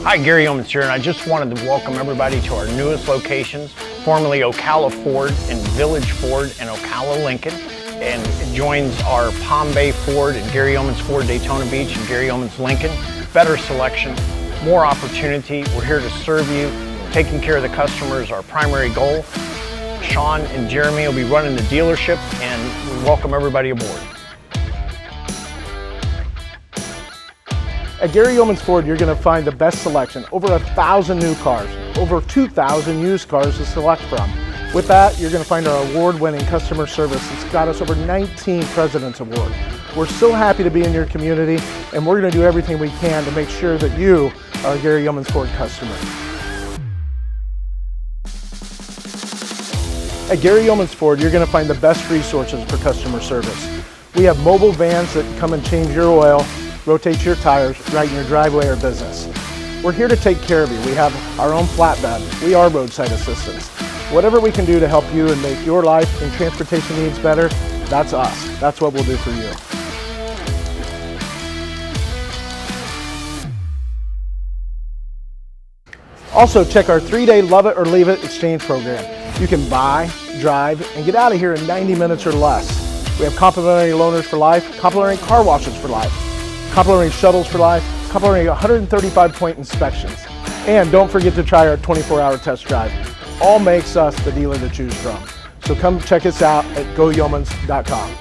Hi, Gary Yeomans here, and I just wanted to welcome everybody to our newest locations, formerly Ocala Ford and Village Ford and Ocala Lincoln. And it joins our Palm Bay Ford and Gary Yeomans Ford Daytona Beach and Gary Yeomans Lincoln. Better selection, more opportunity. We're here to serve you. Taking care of the customer is our primary goal. Sean and Jeremy will be running the dealership, and we welcome everybody aboard. At Gary Yeomans Ford, you're going to find the best selection, over 1,000 new cars, over 2,000 used cars to select from. With that, you're going to find our award-winning customer service. It's got us over 19 President's Awards. We're so happy to be in your community, and we're going to do everything we can to make sure that you are a Gary Yeomans Ford customer. At Gary Yeomans Ford, you're going to find the best resources for customer service. We have mobile vans that come and change your oil, rotate your tires right in your driveway or business. We're here to take care of you. We have our own flatbed. We are roadside assistance. Whatever we can do to help you and make your life and transportation needs better, that's us. That's what we'll do for you. Also, check our 3-day Love It or Leave It exchange program. You can buy, drive, and get out of here in 90 minutes or less. We have complimentary loaners for life, complimentary car washes for life, complimentary shuttles for life, complimentary 135-point inspections. And don't forget to try our 24-hour test drive. All makes us the dealer to choose from. So come check us out at goyeomans.com.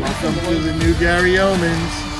Welcome to the new Gary Yeomans.